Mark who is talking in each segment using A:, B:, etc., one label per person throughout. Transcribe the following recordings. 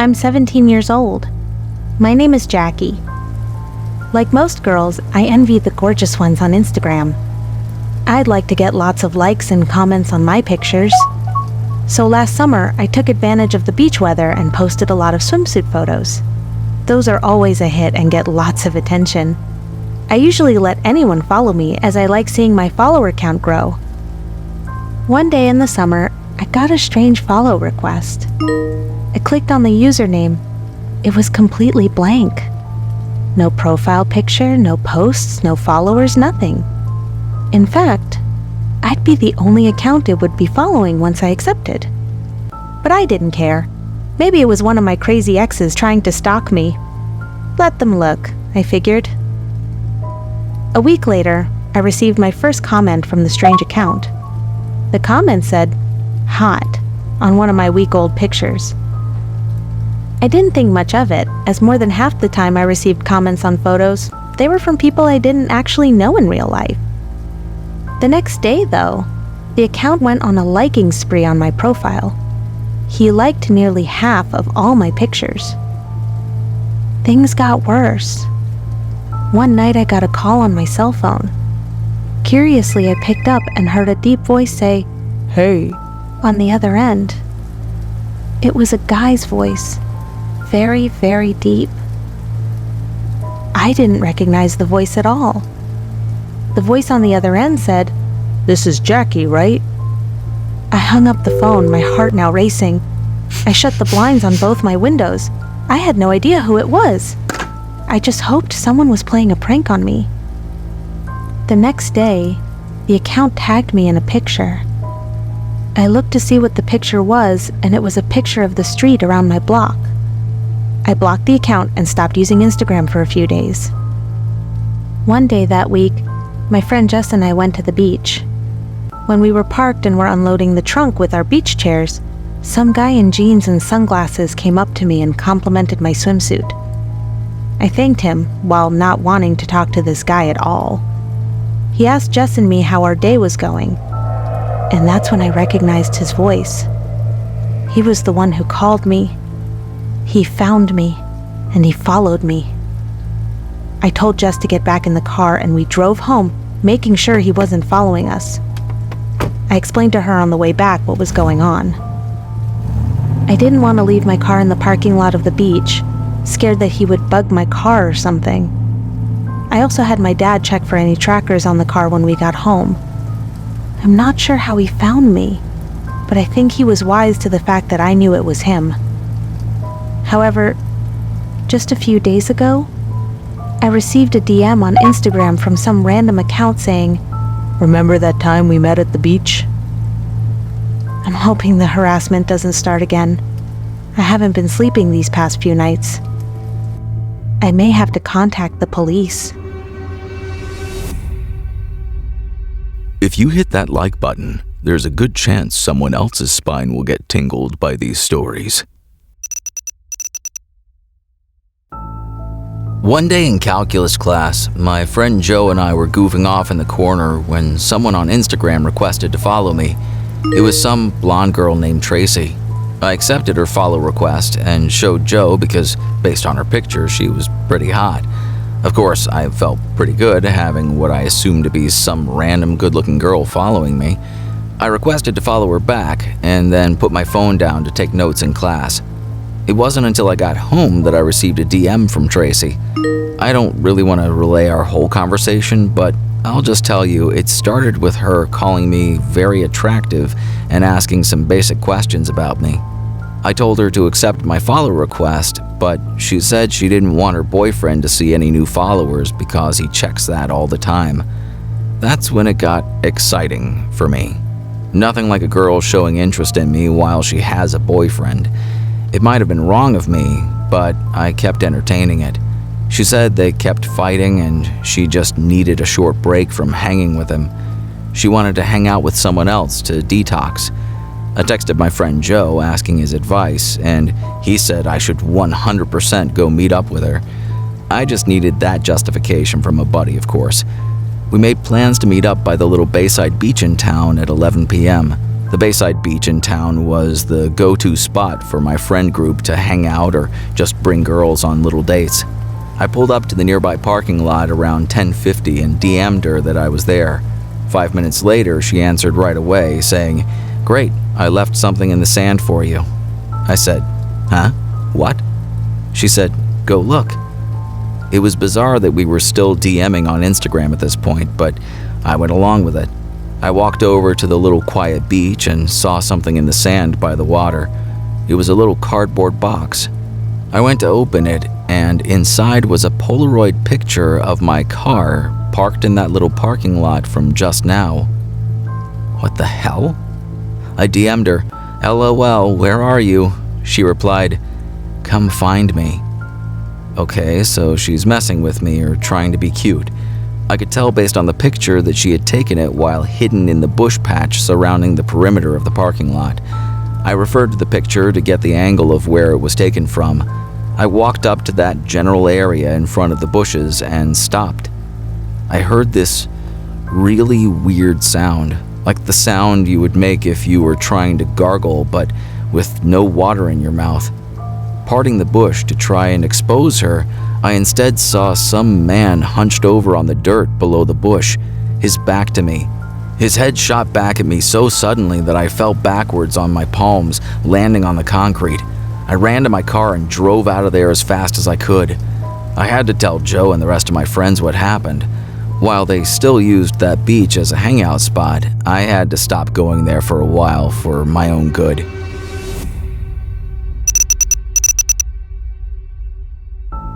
A: I'm 17 years old. My name is Jackie. Like most girls, I envy the gorgeous ones on Instagram. I'd like to get lots of likes and comments on my pictures. So last summer, I took advantage of the beach weather and posted a lot of swimsuit photos. Those are always a hit and get lots of attention. I usually let anyone follow me as I like seeing my follower count grow. One day in the summer, I got a strange follow request. I clicked on the username. It was completely blank. No profile picture, no posts, no followers, nothing. In fact, I'd be the only account it would be following once I accepted. But I didn't care. Maybe it was one of my crazy exes trying to stalk me. Let them look, I figured. A week later, I received my first comment from the strange account. The comment said, "Hot," on one of my week-old pictures. I didn't think much of it, as more than half the time I received comments on photos, they were from people I didn't actually know in real life. The next day, though, the account went on a liking spree on my profile. He liked nearly half of all my pictures. Things got worse. One night I got a call on my cell phone. Curiously, I picked up and heard a deep voice say, "Hey," on the other end. It was a guy's voice. Very, very deep. I didn't recognize the voice at all. The voice on the other end said, "This is Jackie, right?" I hung up the phone, my heart now racing. I shut the blinds on both my windows. I had no idea who it was. I just hoped someone was playing a prank on me. The next day, the account tagged me in a picture. I looked to see what the picture was, and it was a picture of the street around my block. I blocked the account and stopped using Instagram for a few days. One day that week, my friend Jess and I went to the beach. When we were parked and were unloading the trunk with our beach chairs, some guy in jeans and sunglasses came up to me and complimented my swimsuit. I thanked him while not wanting to talk to this guy at all. He asked Jess and me how our day was going, and that's when I recognized his voice. He was the one who called me. He found me, and he followed me. I told Jess to get back in the car, and we drove home, making sure he wasn't following us. I explained to her on the way back what was going on. I didn't want to leave my car in the parking lot of the beach, scared that he would bug my car or something. I also had my dad check for any trackers on the car when we got home. I'm not sure how he found me, but I think he was wise to the fact that I knew it was him. However, just a few days ago, I received a DM on Instagram from some random account saying, "Remember that time we met at the beach?" I'm hoping the harassment doesn't start again. I haven't been sleeping these past few nights. I may have to contact the police.
B: If you hit that like button, there's a good chance someone else's spine will get tingled by these stories.
C: One day in calculus class, my friend Joe and I were goofing off in the corner when someone on Instagram requested to follow me. It was some blonde girl named Tracy. I accepted her follow request and showed Joe because, based on her picture, she was pretty hot. Of course, I felt pretty good having what I assumed to be some random good-looking girl following me. I requested to follow her back and then put my phone down to take notes in class. It wasn't until I got home that I received a DM from Tracy. I don't really want to relay our whole conversation, but I'll just tell you it started with her calling me very attractive and asking some basic questions about me. I told her to accept my follow request, but she said she didn't want her boyfriend to see any new followers because he checks that all the time. That's when it got exciting for me. Nothing like a girl showing interest in me while she has a boyfriend. It might have been wrong of me, but I kept entertaining it. She said they kept fighting and she just needed a short break from hanging with him. She wanted to hang out with someone else to detox. I texted my friend Joe asking his advice, and he said I should 100% go meet up with her. I just needed that justification from a buddy, of course. We made plans to meet up by the little bayside beach in town at 11 p.m. The Bayside Beach in town was the go-to spot for my friend group to hang out or just bring girls on little dates. I pulled up to the nearby parking lot around 10:50 and DM'd her that I was there. 5 minutes later, she answered right away, saying, "Great, I left something in the sand for you." I said, "Huh? What?" She said, "Go look." It was bizarre that we were still DMing on Instagram at this point, but I went along with it. I walked over to the little quiet beach and saw something in the sand by the water. It was a little cardboard box. I went to open it, and inside was a Polaroid picture of my car parked in that little parking lot from just now. What the hell? I DM'd her, "LOL, where are you?" She replied, "Come find me." Okay, so she's messing with me or trying to be cute. I could tell based on the picture that she had taken it while hidden in the bush patch surrounding the perimeter of the parking lot. I referred to the picture to get the angle of where it was taken from. I walked up to that general area in front of the bushes and stopped. I heard this really weird sound, like the sound you would make if you were trying to gargle but with no water in your mouth. Parting the bush to try and expose her, I instead saw some man hunched over on the dirt below the bush, his back to me. His head shot back at me so suddenly that I fell backwards on my palms, landing on the concrete. I ran to my car and drove out of there as fast as I could. I had to tell Joe and the rest of my friends what happened. While they still used that beach as a hangout spot, I had to stop going there for a while for my own good.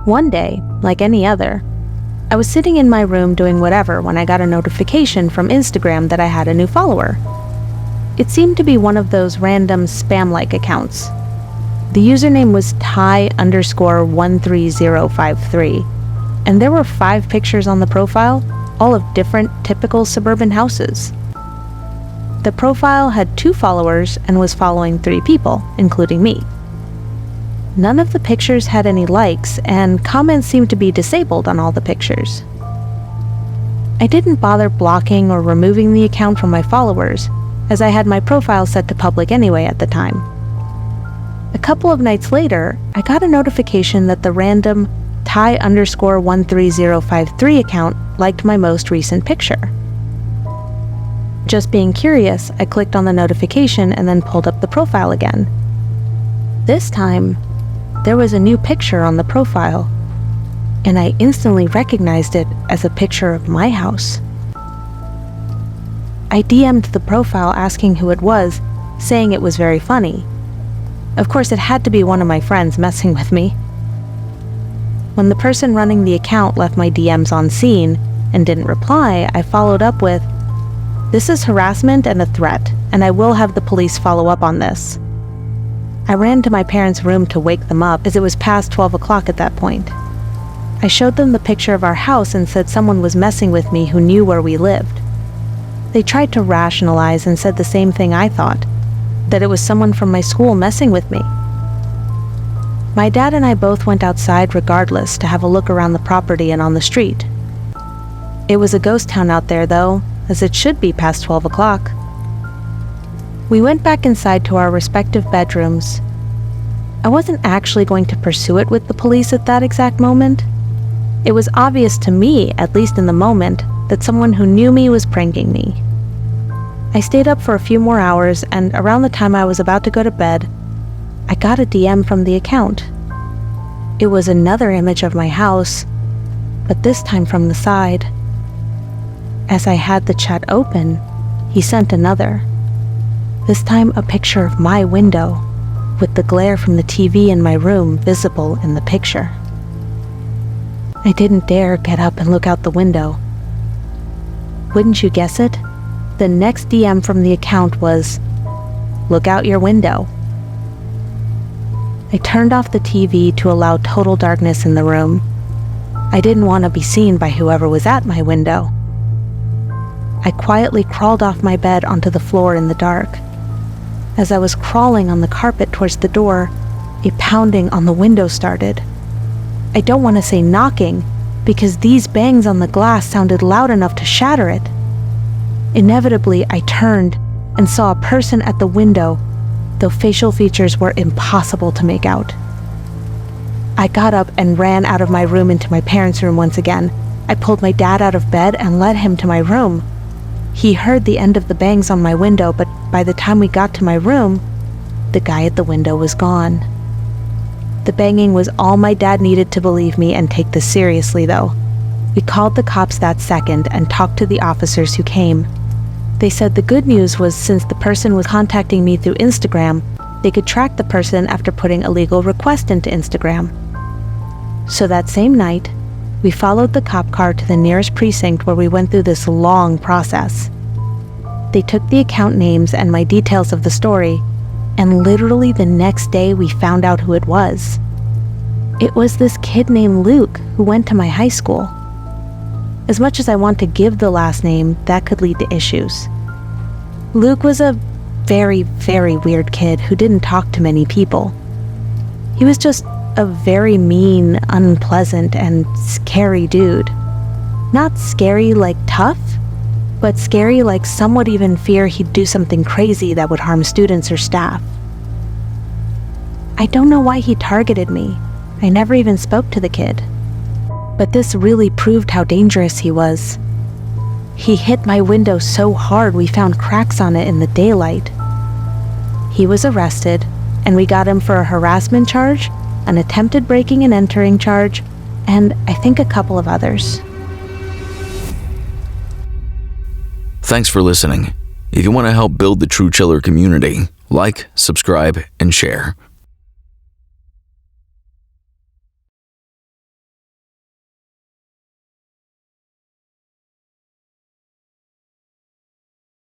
A: One day, like any other, I was sitting in my room doing whatever when I got a notification from Instagram that I had a new follower. It seemed to be one of those random spam-like accounts. The username was Ty_13053, and there were 5 pictures on the profile, all of different typical suburban houses. The profile had 2 followers and was following 3 people, including me. None of the pictures had any likes, and comments seemed to be disabled on all the pictures. I didn't bother blocking or removing the account from my followers, as I had my profile set to public anyway at the time. A couple of nights later, I got a notification that the random Ty_13053 account liked my most recent picture. Just being curious, I clicked on the notification and then pulled up the profile again. This time, there was a new picture on the profile, and I instantly recognized it as a picture of my house. I DM'd the profile asking who it was, saying it was very funny. Of course, it had to be one of my friends messing with me. When the person running the account left my DMs on scene and didn't reply, I followed up with, "This is harassment and a threat, and I will have the police follow up on this." I ran to my parents' room to wake them up, as it was past 12 o'clock at that point. I showed them the picture of our house and said someone was messing with me who knew where we lived. They tried to rationalize and said the same thing I thought, that it was someone from my school messing with me. My dad and I both went outside regardless to have a look around the property and on the street. It was a ghost town out there though, as it should be past 12 o'clock. We went back inside to our respective bedrooms. I wasn't actually going to pursue it with the police at that exact moment. It was obvious to me, at least in the moment, that someone who knew me was pranking me. I stayed up for a few more hours, and around the time I was about to go to bed, I got a DM from the account. It was another image of my house, but this time from the side. As I had the chat open, he sent another. This time a picture of my window, with the glare from the TV in my room visible in the picture. I didn't dare get up and look out the window. Wouldn't you guess it? The next DM from the account was, "Look out your window." I turned off the TV to allow total darkness in the room. I didn't want to be seen by whoever was at my window. I quietly crawled off my bed onto the floor in the dark. As I was crawling on the carpet towards the door, a pounding on the window started. I don't want to say knocking, because these bangs on the glass sounded loud enough to shatter it. Inevitably, I turned and saw a person at the window, though facial features were impossible to make out. I got up and ran out of my room into my parents' room once again. I pulled my dad out of bed and led him to my room. He heard the end of the bangs on my window, but by the time we got to my room, the guy at the window was gone. The banging was all my dad needed to believe me and take this seriously, though. We called the cops that second and talked to the officers who came. They said the good news was since the person was contacting me through Instagram, they could track the person after putting a legal request into Instagram. So that same night, we followed the cop car to the nearest precinct where we went through this long process. They took the account names and my details of the story, and literally the next day we found out who it was. It was this kid named Luke who went to my high school. As much as I want to give the last name, that could lead to issues. Luke was a very, very weird kid who didn't talk to many people. He was just a very mean, unpleasant, and scary dude. Not scary like tough, but scary like some would even fear he'd do something crazy that would harm students or staff. I don't know why he targeted me. I never even spoke to the kid. But this really proved how dangerous he was. He hit my window so hard we found cracks on it in the daylight. He was arrested, and we got him for a harassment charge, an attempted breaking and entering charge, and I think a couple of others.
B: Thanks for listening. If you want to help build the True Chiller community, like, subscribe, and share.